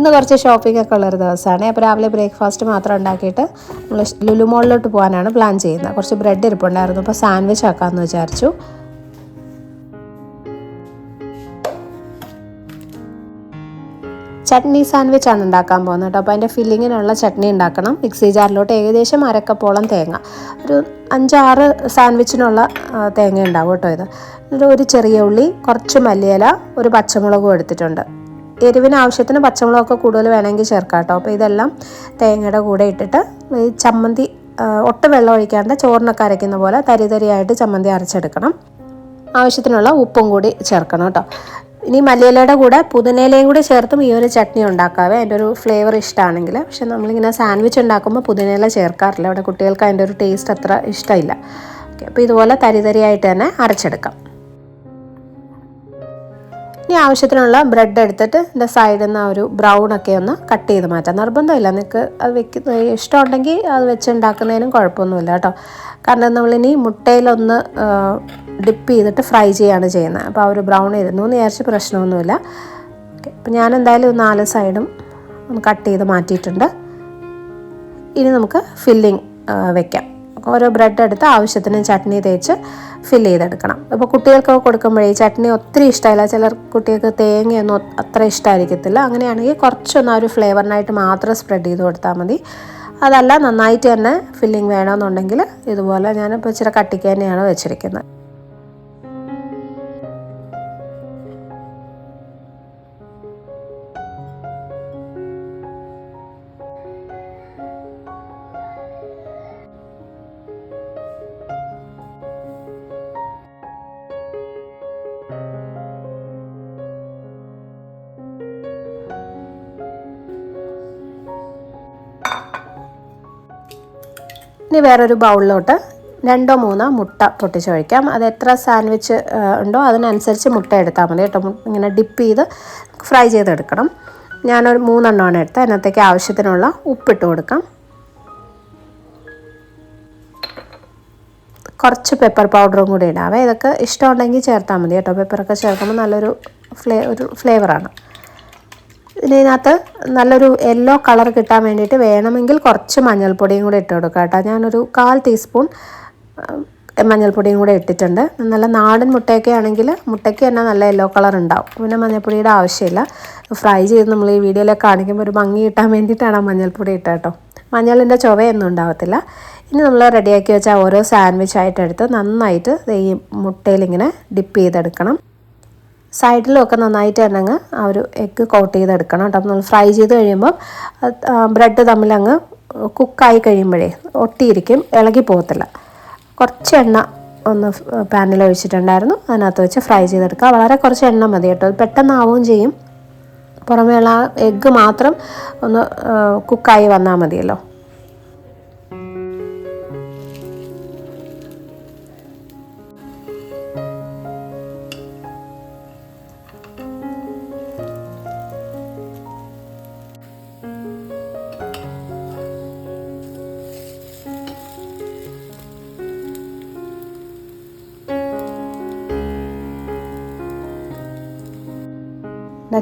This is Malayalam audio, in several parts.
ഇന്ന് കുറച്ച് ഷോപ്പിംഗ് ഒക്കെ ഉള്ളൊരു ദിവസമാണ്. അപ്പോൾ രാവിലെ ബ്രേക്ക്ഫാസ്റ്റ് മാത്രം ഉണ്ടാക്കിയിട്ട് നമ്മൾ ലുലു മോളിലോട്ട് പോകാനാണ് പ്ലാൻ ചെയ്യുന്നത്. കുറച്ച് ബ്രെഡ് ഇരിപ്പുണ്ടായിരുന്നു, അപ്പോൾ സാൻഡ്വിച്ച് ആക്കാമെന്ന് വിചാരിച്ചു. ചട്നി സാൻഡ്വിച്ചാണ് ഉണ്ടാക്കാൻ പോകുന്നത് കേട്ടോ. അപ്പോൾ അതിൻ്റെ ഫില്ലിങ്ങിനുള്ള ചട്നി ഉണ്ടാക്കണം. മിക്സി ജാറിലോട്ട് ഏകദേശം അരക്കപ്പോളം തേങ്ങ, ഒരു 5-6 സാൻഡ്വിച്ചിനുള്ള തേങ്ങ ഉണ്ടാവും കേട്ടോ. ഇത് ഒരു ചെറിയ ഉള്ളി, കുറച്ച് മല്ലിയില, ഒരു പച്ചമുളകും എടുത്തിട്ടുണ്ട്. എരിവിന് ആവശ്യത്തിന് പച്ചമുളകൊക്കെ കൂടുതൽ വേണമെങ്കിൽ ചേർക്കാം കേട്ടോ. അപ്പോൾ ഇതെല്ലാം തേങ്ങയുടെ കൂടെ ഇട്ടിട്ട് ഈ ചമ്മന്തി ഒട്ടും വെള്ളം ഒഴിക്കാണ്ട് ചോറിനൊക്കെ അരയ്ക്കുന്ന പോലെ തരിതരിയായിട്ട് ചമ്മന്തി അരച്ചെടുക്കണം. ആവശ്യത്തിനുള്ള ഉപ്പും കൂടി ചേർക്കണം കേട്ടോ. ഇനി മല്ലിയിലയുടെ കൂടെ പുതിനയിലയും കൂടി ചേർത്തും ഈ ഒരു ചട്നി ഉണ്ടാക്കാവേ, അതിൻ്റെ ഒരു ഫ്ലേവർ ഇഷ്ടമാണെങ്കിൽ. പക്ഷെ നമ്മളിങ്ങനെ സാൻഡ്വിച്ച് ഉണ്ടാക്കുമ്പോൾ പുതിനയില ചേർക്കാറില്ല, ഇവിടെ കുട്ടികൾക്ക് അതിൻ്റെ ഒരു ടേസ്റ്റ് അത്ര ഇഷ്ടമില്ല. ഓക്കെ, അപ്പോൾ ഇതുപോലെ തരിതരിയായിട്ട് തന്നെ അരച്ചെടുക്കാം. ഇനി ആവശ്യത്തിനുള്ള ബ്രെഡ് എടുത്തിട്ട് ഇതിൻ്റെ സൈഡിൽ നിന്ന് ഒരു ബ്രൗണൊക്കെ ഒന്ന് കട്ട് ചെയ്ത് മാറ്റാം. നിർബന്ധമില്ല, നിങ്ങൾക്ക് അത് ഇഷ്ടമുണ്ടെങ്കിൽ അത് വെച്ചുണ്ടാക്കുന്നതിനും കുഴപ്പമൊന്നുമില്ല കേട്ടോ. കാരണം നമ്മളിനി മുട്ടയിലൊന്ന് ഡിപ്പ് ചെയ്തിട്ട് ഫ്രൈ ചെയ്യാണ് ചെയ്യുന്നത്. അപ്പോൾ ആ ഒരു ബ്രൗൺ ഇരുന്നു എന്ന് വിചാരിച്ച് പ്രശ്നമൊന്നുമില്ല. ഓക്കെ, അപ്പോൾ ഞാൻ എന്തായാലും 4 സൈഡും ഒന്ന് കട്ട് ചെയ്ത് മാറ്റിയിട്ടുണ്ട്. ഇനി നമുക്ക് ഫില്ലിങ് വെക്കാം. ഓരോ ബ്രെഡ് എടുത്ത് ആവശ്യത്തിന് ചട്നി തേച്ച് ഫില്ല് ചെയ്തെടുക്കണം. അപ്പോൾ കുട്ടികൾക്കൊക്കെ കൊടുക്കുമ്പോഴേ ഈ ചട്നി ഒത്തിരി ഇഷ്ടമില്ല, ചിലർ കുട്ടികൾക്ക് തേങ്ങയൊന്നും അത്ര ഇഷ്ടമായിരിക്കത്തില്ല. അങ്ങനെയാണെങ്കിൽ കുറച്ചൊന്ന് ആ ഒരു ഫ്ലേവറിനായിട്ട് മാത്രം സ്പ്രെഡ് ചെയ്ത് കൊടുത്താൽ മതി. അതല്ല നന്നായിട്ട് തന്നെ ഫില്ലിങ് വേണമെന്നുണ്ടെങ്കിൽ ഇതുപോലെ ഞാനിപ്പോൾ ഇച്ചിരി കട്ടിക്ക് തന്നെയാണ് വെച്ചിരിക്കുന്നത്. ഇനി വേറൊരു ബൗളിലോട്ട് 2-3 മുട്ട പൊട്ടിച്ചൊഴിക്കാം. അത് എത്ര സാൻഡ്വിച്ച് ഉണ്ടോ അതിനനുസരിച്ച് മുട്ട എടുത്താൽ മതി കേട്ടോ. ഇങ്ങനെ ഡിപ്പ് ചെയ്ത് ഫ്രൈ ചെയ്തെടുക്കണം. ഞാനൊരു 3 എണ്ണമാണ് എടുത്തത്. അതിനകത്തേക്ക് ആവശ്യത്തിനുള്ള ഉപ്പിട്ട് കൊടുക്കാം. കുറച്ച് പെപ്പർ പൗഡറും കൂടി ഇടാവേ. ഇതൊക്കെ ഇഷ്ടമുണ്ടെങ്കിൽ ചേർത്താൽ മതി കേട്ടോ. പെപ്പറൊക്കെ ചേർക്കുമ്പോൾ നല്ലൊരു ഫ്ലേവറാണ്. ഇതിനകത്ത് നല്ലൊരു യെല്ലോ കളർ കിട്ടാൻ വേണ്ടിയിട്ട് വേണമെങ്കിൽ കുറച്ച് മഞ്ഞൾപ്പൊടിയും കൂടി ഇട്ട് കൊടുക്കാം കേട്ടോ. ഞാനൊരു 1/4 ടീസ്പൂൺ മഞ്ഞൾപ്പൊടിയും കൂടെ ഇട്ടിട്ടുണ്ട്. നല്ല നാടൻ മുട്ടയൊക്കെ ആണെങ്കിൽ മുട്ടയ്ക്ക് തന്നെ നല്ല യെല്ലോ കളർ ഉണ്ടാവും. പിന്നെ മഞ്ഞൾപ്പൊടിയുടെ ആവശ്യമില്ല. ഫ്രൈ ചെയ്ത് നമ്മൾ ഈ വീഡിയോയിലൊക്കെ കാണിക്കുമ്പോൾ ഒരു ഭംഗി കിട്ടാൻ വേണ്ടിയിട്ടാണ് മഞ്ഞൾപ്പൊടി ഇട്ടത് കേട്ടോ. മഞ്ഞളിൻ്റെ ചുവയൊന്നും ഉണ്ടാവത്തില്ല. ഇനി നമ്മൾ റെഡിയാക്കി വെച്ചാൽ ഓരോ സാൻഡ്വിച്ചായിട്ട് എടുത്ത് നന്നായിട്ട് ഈ മുട്ടയിലിങ്ങനെ ഡിപ്പ് ചെയ്തെടുക്കണം. സൈഡിലൊക്കെ നന്നായിട്ട് തന്നെ ആ ഒരു എഗ്ഗ് കോട്ട് ചെയ്തെടുക്കണം കേട്ടോ. നമ്മൾ ഫ്രൈ ചെയ്ത് കഴിയുമ്പോൾ ബ്രെഡ് തമ്മിൽ അങ്ങ് കുക്കായി കഴിയുമ്പോഴേ ഒട്ടിയിരിക്കും, ഇളകി പോകത്തില്ല. കുറച്ച് എണ്ണ ഒന്ന് പാനിൽ ഒഴിച്ചിട്ടുണ്ടായിരുന്നു, അതിനകത്ത് വെച്ച് ഫ്രൈ ചെയ്തെടുക്കുക. വളരെ കുറച്ച് എണ്ണ മതി കേട്ടോ, പെട്ടെന്ന് ആവുകയും ചെയ്യും. പുറമേയുള്ള എഗ്ഗ് മാത്രം ഒന്ന് കുക്കായി വന്നാൽ മതിയല്ലോ.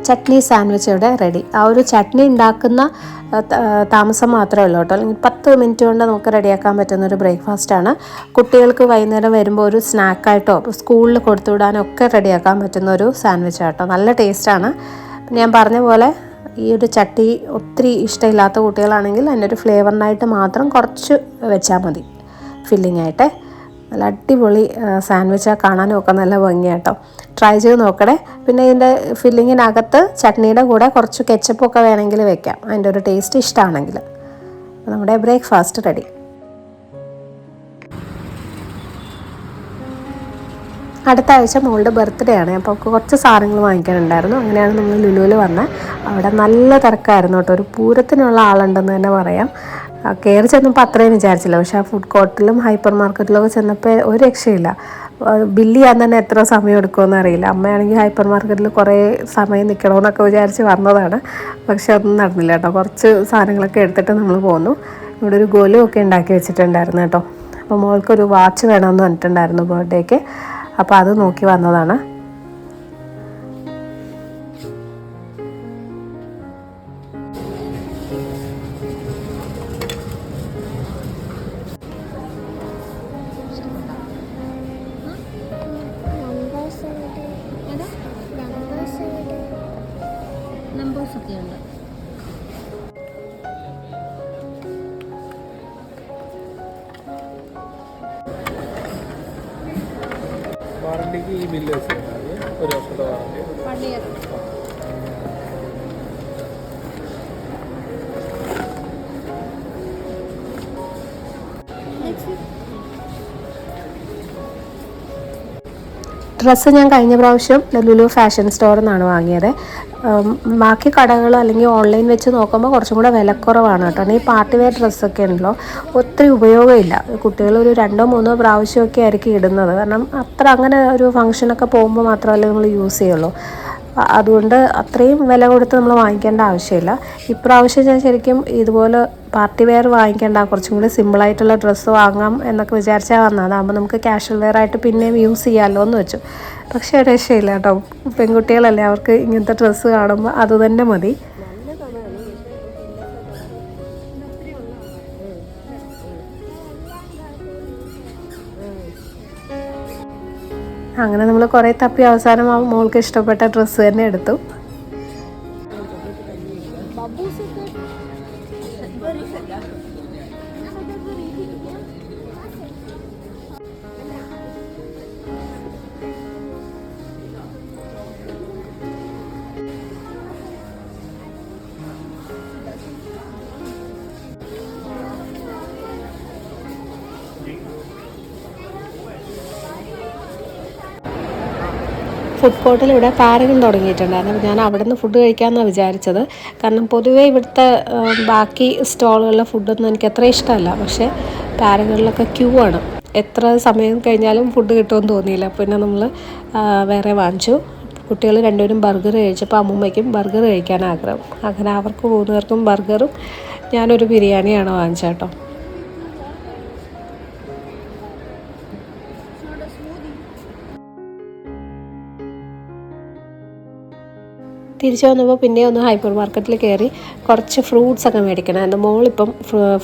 ചട്നി സാൻഡ്വിച്ച് ഇവിടെ റെഡി. ആ ഒരു ചട്നി ഉണ്ടാക്കുന്ന താമസം മാത്രമേ ഉള്ളൂ കേട്ടോ. അല്ലെങ്കിൽ 10 മിനിറ്റ് കൊണ്ട് നമുക്ക് റെഡിയാക്കാൻ പറ്റുന്നൊരു ബ്രേക്ക്ഫാസ്റ്റാണ്. കുട്ടികൾക്ക് വൈകുന്നേരം വരുമ്പോൾ ഒരു സ്നാക്കായിട്ടോ സ്കൂളിൽ കൊടുത്തു വിടാനോ ഒക്കെ റെഡിയാക്കാൻ പറ്റുന്ന ഒരു സാൻഡ്വിച്ച് കേട്ടോ. നല്ല ടേസ്റ്റാണ്. ഞാൻ പറഞ്ഞ പോലെ ഈ ഒരു ചട്ടി ഒത്തിരി ഇഷ്ടമില്ലാത്ത കുട്ടികളാണെങ്കിൽ അതിൻ്റെ ഒരു ഫ്ലേവറിനായിട്ട് മാത്രം കുറച്ച് വെച്ചാൽ മതി ഫില്ലിംഗ് ആയിട്ട്. നല്ല അടിപൊളി സാൻഡ്വിച്ചാണ്, കാണാനും ഒക്കെ നല്ല ഭംഗിയാട്ടോ. ട്രൈ ചെയ്ത് നോക്കണേ. പിന്നെ ഇതിൻ്റെ ഫില്ലിങ്ങിനകത്ത് ചട്നിയുടെ കൂടെ കുറച്ച് കെച്ചപ്പൊക്കെ വേണമെങ്കിൽ വെക്കാം, അതിൻ്റെ ഒരു ടേസ്റ്റ് ഇഷ്ടമാണെങ്കിൽ. നമ്മുടെ ബ്രേക്ക്ഫാസ്റ്റ് റെഡി. അടുത്ത ആഴ്ച മോളുടെ ബർത്ത്ഡേ ആണ്, അപ്പോൾ കുറച്ച് സാധനങ്ങൾ വാങ്ങിക്കാനുണ്ടായിരുന്നു. അങ്ങനെയാണ് നമ്മൾ ലുലുവിൽ വന്നത്. അവിടെ നല്ല തിരക്കായിരുന്നു കേട്ടോ. ഒരു പൂരത്തിനുള്ള ആളുണ്ടെന്ന് തന്നെ പറയാം. കയറി ചെന്നപ്പോൾ അത്രയും വിചാരിച്ചില്ല. പക്ഷേ ആ ഫുഡ് കോർട്ടിലും ഹൈപ്പർ മാർക്കറ്റിലൊക്കെ ചെന്നപ്പോൾ ഒരു രക്ഷയില്ല. ബില്ല് ചെയ്യാൻ തന്നെ എത്ര സമയം എടുക്കുമെന്ന് അറിയില്ല. അമ്മയാണെങ്കിൽ ഹൈപ്പർ മാർക്കറ്റിൽ കുറേ സമയം നിൽക്കണമെന്നൊക്കെ വിചാരിച്ച് വന്നതാണ്. പക്ഷെ അതൊന്നും നടന്നില്ല കേട്ടോ. കുറച്ച് സാധനങ്ങളൊക്കെ എടുത്തിട്ട് നമ്മൾ പോന്നു. ഇവിടെ ഒരു ഗോലുമൊക്കെ ഉണ്ടാക്കി വെച്ചിട്ടുണ്ടായിരുന്നു കേട്ടോ. അപ്പോൾ മോൾക്കൊരു വാച്ച് വേണമെന്ന് പറഞ്ഞിട്ടുണ്ടായിരുന്നു ബർത്ത്ഡേക്ക്. അപ്പോൾ അത് നോക്കി വന്നതാണ്. വാറണ്ടിക്ക് ഈ ബില്ല് വെച്ചിട്ടുണ്ടാകും. ഒരു വർഷത്തെ വാറണ്ടി. 1 ഇയർ. ഡ്രസ്സ് ഞാൻ കഴിഞ്ഞ പ്രാവശ്യം ലുലു ഫാഷൻ സ്റ്റോറിൽ നിന്നാണ് വാങ്ങിയത്. ബാക്കി കടകൾ അല്ലെങ്കിൽ ഓൺലൈൻ വെച്ച് നോക്കുമ്പോൾ കുറച്ചും കൂടെ വിലക്കുറവാണ് കേട്ടോ. ഈ പാർട്ടി വെയർ ഡ്രസ്സൊക്കെ ഉണ്ടല്ലോ, ഒത്തിരി ഉപയോഗമില്ല. കുട്ടികൾ ഒരു 2-3 പ്രാവശ്യമൊക്കെ ആയിരിക്കും ഇടുന്നത്. കാരണം അത്ര അങ്ങനെ ഒരു ഫംഗ്ഷനൊക്കെ പോകുമ്പോൾ മാത്രമല്ലേ നമ്മൾ യൂസ് ചെയ്യുള്ളൂ. അതുകൊണ്ട് അത്രയും വില കൊടുത്ത് നമ്മൾ വാങ്ങിക്കേണ്ട ആവശ്യമില്ല. ഇപ്രാവശ്യം ഞാൻ ശരിക്കും ഇതുപോലെ പാർട്ടി വെയർ വാങ്ങിക്കേണ്ട, കുറച്ചും കൂടി സിമ്പിളായിട്ടുള്ള ഡ്രസ്സ് വാങ്ങാം എന്നൊക്കെ വിചാരിച്ചാൽ വന്നത്. അതാകുമ്പോൾ നമുക്ക് കാഷ്വൽ വെയർ ആയിട്ട് പിന്നെയും യൂസ് ചെയ്യാമല്ലോ എന്ന് വെച്ചു. പക്ഷേ രക്ഷയില്ല കേട്ടോ. പെൺകുട്ടികളല്ലേ, അവർക്ക് ഇങ്ങനത്തെ ഡ്രസ്സ് കാണുമ്പോൾ അത് തന്നെ മതി. അങ്ങനെ നമ്മൾ കുറേ തപ്പി അവസാനം ആ മോൾക്ക് ഇഷ്ടപ്പെട്ട ഡ്രസ്സ് തന്നെ എടുത്തു. ഫുഡ് കോർട്ടിൽ ഇവിടെ പാരഗൺ തുടങ്ങിയിട്ടുണ്ടായിരുന്നു. അപ്പോൾ ഞാൻ അവിടെ നിന്ന് ഫുഡ് കഴിക്കാമെന്നാണ് വിചാരിച്ചത്. കാരണം പൊതുവേ ഇവിടുത്തെ ബാക്കി സ്റ്റോളുകളിലെ ഫുഡൊന്നും എനിക്ക് അത്ര ഇഷ്ടമല്ല. പക്ഷേ പാരഗണിലൊക്കെ ക്യൂ ആണ്. എത്ര സമയം കഴിഞ്ഞാലും ഫുഡ് കിട്ടുമെന്ന് തോന്നിയില്ല. പിന്നെ നമ്മൾ വേറെ വാങ്ങിച്ചു. കുട്ടികൾ രണ്ടുപേരും ബർഗർ കഴിച്ചപ്പോൾ അമ്മൂമ്മയ്ക്കും ബർഗർ കഴിക്കാൻ ആഗ്രഹം. അങ്ങനെ അവർക്ക് 3 പേർക്കും ബർഗറും ഞാനൊരു ബിരിയാണിയാണ് വാങ്ങിച്ചത് കേട്ടോ. തിരിച്ചു വന്നപ്പോൾ പിന്നെ ഒന്ന് ഹൈപ്പർ മാർക്കറ്റിൽ കയറി കുറച്ച് ഫ്രൂട്ട്സൊക്കെ മേടിക്കണം. എൻ്റെ മോളിപ്പം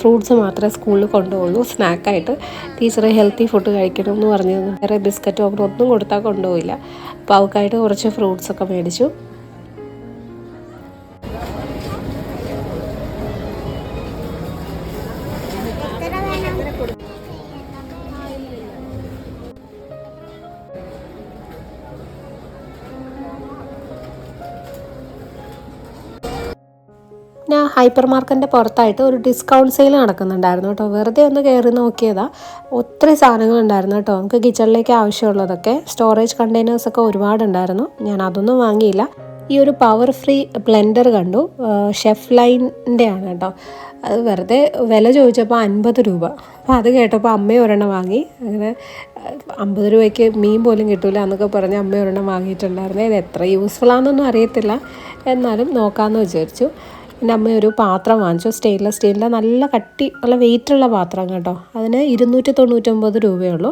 ഫ്രൂട്ട്സ് മാത്രമേ സ്കൂളിൽ കൊണ്ടുപോകുള്ളൂ സ്നാക്കായിട്ട്. ടീച്ചർ ഹെൽത്തി ഫുഡ് കഴിക്കണം എന്ന് പറഞ്ഞു. വേറെ ബിസ്ക്കറ്റോ അങ്ങനെ ഒന്നും കൊടുത്താൽ കൊണ്ടുപോയില്ല. അപ്പോൾ അവൾക്കായിട്ട് കുറച്ച് ഫ്രൂട്ട്സൊക്കെ മേടിച്ചു. പിന്നെ ഹൈപ്പർ മാർക്കറ്റിൻ്റെ പുറത്തായിട്ട് ഒരു ഡിസ്കൗണ്ട് സെയിൽ നടക്കുന്നുണ്ടായിരുന്നു കേട്ടോ. വെറുതെ ഒന്ന് കയറി നോക്കിയതാണ്. ഒത്തിരി സാധനങ്ങളുണ്ടായിരുന്നു കേട്ടോ. നമുക്ക് കിച്ചണിലേക്ക് ആവശ്യമുള്ളതൊക്കെ. സ്റ്റോറേജ് കണ്ടെയ്നേഴ്സൊക്കെ ഒരുപാടുണ്ടായിരുന്നു. ഞാൻ അതൊന്നും വാങ്ങിയില്ല. ഈ ഒരു പവർ ഫ്രീ ബ്ലെൻഡർ കണ്ടു. ഷെഫ് ലൈനിൻ്റെ ആണ് കേട്ടോ. അത് വെറുതെ വില ചോദിച്ചപ്പോൾ 50 രൂപ. അപ്പോൾ അത് കേട്ടപ്പോൾ അമ്മയും ഒരെണ്ണം വാങ്ങി. അങ്ങനെ 50 രൂപയ്ക്ക് മീൻ പോലും കിട്ടില്ല എന്നൊക്കെ പറഞ്ഞ് അമ്മ ഒരെണ്ണം വാങ്ങിയിട്ടുണ്ടായിരുന്നു. ഇത് എത്ര യൂസ്ഫുൾ ആണെന്നൊന്നും അറിയത്തില്ല, എന്നാലും നോക്കാമെന്ന് വിചാരിച്ചു. പിന്നെ അമ്മ ഒരു പാത്രം വാങ്ങിച്ചു. സ്റ്റെയിൻലെസ് സ്റ്റീലിൻ്റെ നല്ല കട്ടി നല്ല വെയിറ്റുള്ള പാത്രം കേട്ടോ. അതിന് 299 രൂപയുള്ളൂ.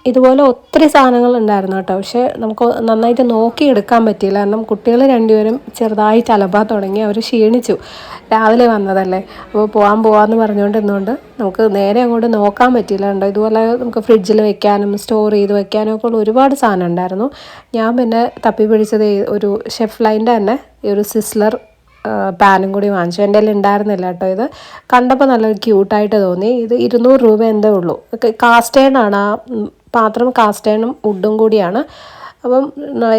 ഇതുപോലെ ഒത്തിരി സാധനങ്ങളുണ്ടായിരുന്നു കേട്ടോ. പക്ഷേ നമുക്ക് നന്നായിട്ട് നോക്കിയെടുക്കാൻ പറ്റിയില്ല. കാരണം കുട്ടികൾ രണ്ടുപേരും ചെറുതായിട്ട് അലമ്പാൻ തുടങ്ങി. അവർ ക്ഷീണിച്ചു, രാവിലെ വന്നതല്ലേ. അപ്പോൾ പോകാമെന്ന് പറഞ്ഞുകൊണ്ടിരുന്നുകൊണ്ട് നമുക്ക് നേരെ അങ്ങോട്ട് നോക്കാൻ പറ്റിയില്ല കേട്ടോ. ഇതുപോലെ നമുക്ക് ഫ്രിഡ്ജിൽ വെക്കാനും സ്റ്റോർ ചെയ്ത് വെക്കാനും ഒക്കെ ഉള്ള ഒരുപാട് സാധനം ഉണ്ടായിരുന്നു. ഞാൻ പിന്നെ തപ്പി പിടിച്ചത് ഒരു ഷെഫ് ലൈൻ്റെ തന്നെ ഈ ഒരു സിസ്ലർ പാനും കൂടി വാങ്ങിച്ചു. എൻ്റെ കയ്യിൽ ഉണ്ടായിരുന്നില്ല കേട്ടോ. ഇത് കണ്ടപ്പോൾ നല്ല ക്യൂട്ടായിട്ട് തോന്നി. ഇത് 200 രൂപ എന്തേ ഉള്ളൂ. കാസ്റ്റേണാണ് ആ പാത്രം, കാസ്റ്റേണും വുഡും കൂടിയാണ്. അപ്പം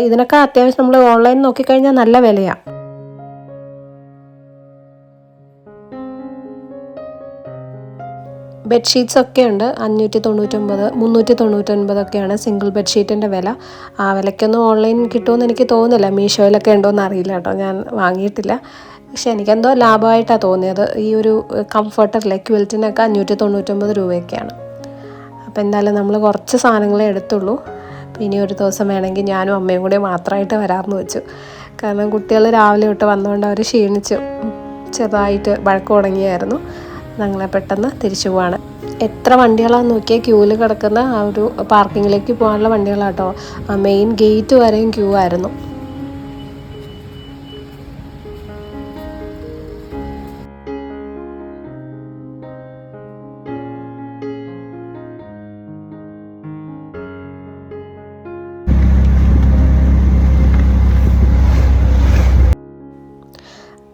ഇതിനൊക്കെ അത്യാവശ്യം നമ്മൾ ഓൺലൈൻ നോക്കിക്കഴിഞ്ഞാൽ നല്ല വിലയാണ്. ബെഡ്ഷീറ്റ്സൊക്കെ ഉണ്ട്. 599, 399 ഒക്കെയാണ് സിംഗിൾ ബെഡ്ഷീറ്റിൻ്റെ വില. ആ വിലയ്ക്കൊന്നും ഓൺലൈൻ കിട്ടുമെന്ന് എനിക്ക് തോന്നുന്നില്ല. മീഷോയിലൊക്കെ ഉണ്ടോയെന്ന് അറിയില്ല കേട്ടോ, ഞാൻ വാങ്ങിയിട്ടില്ല. പക്ഷേ എനിക്കെന്തോ ലാഭമായിട്ടാണ് തോന്നിയത്. ഈ ഒരു കംഫർട്ടറിലെ ക്വിൽറ്റിനൊക്കെ 599 രൂപയൊക്കെയാണ്. അപ്പോൾ എന്തായാലും നമ്മൾ കുറച്ച് സാധനങ്ങളെ എടുത്തുള്ളൂ. ഇനി ഒരു ദിവസം വേണമെങ്കിൽ ഞാനും അമ്മയും കൂടി മാത്രമായിട്ട് വരാമെന്ന് വെച്ചു. കാരണം കുട്ടികൾ രാവിലെ തൊട്ട് വന്നുകൊണ്ട് അവർ ക്ഷീണിച്ചു, ചെറുതായിട്ട് വഴക്ക് തുടങ്ങിയായിരുന്നു. ഞങ്ങളെ പെട്ടെന്ന് തിരിച്ചു പോവാണ്. എത്ര വണ്ടികളാണെന്ന് നോക്കിയാൽ ക്യൂവിൽ കിടക്കുന്ന ആ ഒരു പാർക്കിങ്ങിലേക്ക് പോകാനുള്ള വണ്ടികളാട്ടോ. ആ മെയിൻ ഗേറ്റ് വരെയും ക്യൂ ആയിരുന്നു.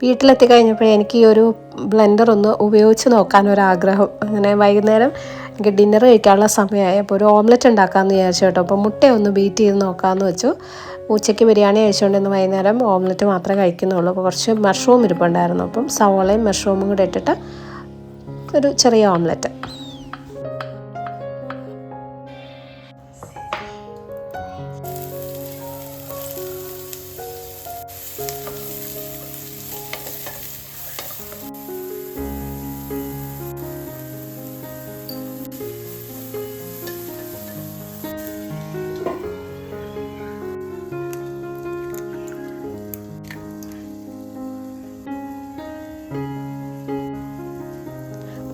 വീട്ടിലെത്തി കഴിഞ്ഞപ്പോഴേ എനിക്ക് ഈ ഒരു ബ്ലെൻഡർ ഒന്ന് ഉപയോഗിച്ച് നോക്കാനൊരാഗ്രഹം. അങ്ങനെ വൈകുന്നേരം എനിക്ക് ഡിന്നർ കഴിക്കാനുള്ള സമയമായി. അപ്പോൾ ഒരു ഓംലെറ്റ് ഉണ്ടാക്കാമെന്ന് വിചാരിച്ചു കേട്ടോ. അപ്പോൾ മുട്ടയൊന്ന് ബീറ്റ് ചെയ്ത് നോക്കാമെന്ന് വെച്ചു. ഉച്ചയ്ക്ക് ബിരിയാണി കഴിച്ചുകൊണ്ടിരുന്ന വൈകുന്നേരം ഓംലെറ്റ് മാത്രമേ കഴിക്കുന്നുള്ളൂ. അപ്പോൾ കുറച്ച് മഷ്റൂം ഇരിപ്പുണ്ടായിരുന്നു. അപ്പം സവോളയും മഷ്റൂമും കൂടെ ഇട്ടിട്ട് ഒരു ചെറിയ ഓംലെറ്റ്.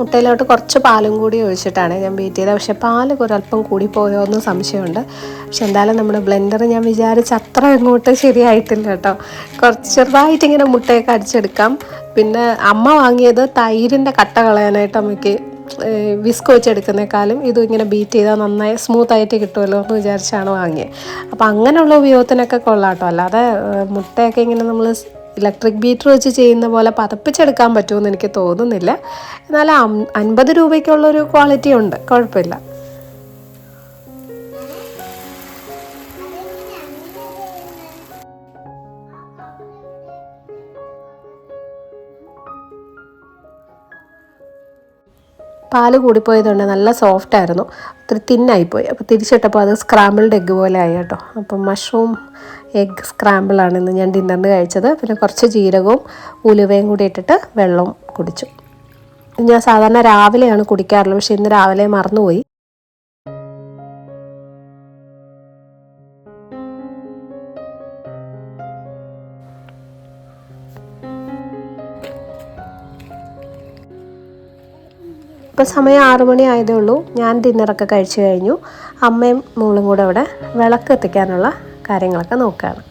മുട്ടയിലോട്ട് കുറച്ച് പാലും കൂടി ഒഴിച്ചിട്ടാണ് ഞാൻ ബീറ്റ് ചെയ്തത്. പക്ഷേ പാല് ഒരല്പം കൂടിപ്പോയോ എന്ന് സംശയമുണ്ട്. പക്ഷെ എന്തായാലും നമ്മുടെ ബ്ലെൻഡർ ഞാൻ വിചാരിച്ച അത്ര അങ്ങോട്ട് ശരിയായിട്ടില്ല കേട്ടോ. കുറച്ച് ചെറുതായിട്ടിങ്ങനെ മുട്ടയൊക്കെ അടിച്ചെടുക്കാം. പിന്നെ അമ്മ വാങ്ങിയത് തൈരിൻ്റെ കട്ട കളയാനായിട്ട് അമ്മയ്ക്ക് വിസ്ക് വെച്ചെടുക്കുന്നേക്കാളും ഇതും ഇങ്ങനെ ബീറ്റ് ചെയ്താൽ നന്നായി സ്മൂത്തായിട്ട് കിട്ടുമല്ലോ എന്ന് വിചാരിച്ചാണ് വാങ്ങിയത്. അപ്പോൾ അങ്ങനെയുള്ള ഉപയോഗത്തിനൊക്കെ കൊള്ളാം കേട്ടോ. അല്ലാതെ മുട്ടയൊക്കെ ഇങ്ങനെ നമ്മൾ ഇലക്ട്രിക് ബീറ്റർ വെച്ച് ചെയ്യുന്ന പോലെ പതപ്പിച്ചെടുക്കാൻ പറ്റുമെന്ന് എനിക്ക് തോന്നുന്നില്ല. എന്നാൽ 50 രൂപയ്ക്കുള്ളൊരു ക്വാളിറ്റി ഉണ്ട്, കുഴപ്പമില്ല. പാല് കൂടിപ്പോയതുകൊണ്ട് നല്ല സോഫ്റ്റായിരുന്നു, ഒത്തിരി തിന്നായിപ്പോയി. അപ്പോൾ തിരിച്ചിട്ടപ്പോൾ അത് സ്ക്രാമ്പിൾഡ് എഗ്ഗ് പോലെ ആയി കേട്ടോ. അപ്പം മഷ്റൂം എഗ്ഗ് സ്ക്രാമ്പിളാണ് ഇന്ന് ഞാൻ ഡിന്നറിന് കഴിച്ചത്. പിന്നെ കുറച്ച് ജീരകവും ഉലുവയും കൂടി ഇട്ടിട്ട് വെള്ളവും കുടിച്ചു. ഞാൻ സാധാരണ രാവിലെയാണ് കുടിക്കാറുള്ളത്, പക്ഷേ ഇന്ന് രാവിലെ മറന്നുപോയി. ഇപ്പോൾ സമയം 6 മണി ആയതേ ഉള്ളൂ. ഞാൻ ഡിന്നറൊക്കെ കഴിച്ചു കഴിഞ്ഞു. അമ്മയും മോളും കൂടെ അവിടെ വിളക്ക് എത്തിക്കാനുള്ള കാര്യങ്ങളൊക്കെ നോക്കുകയാണ്.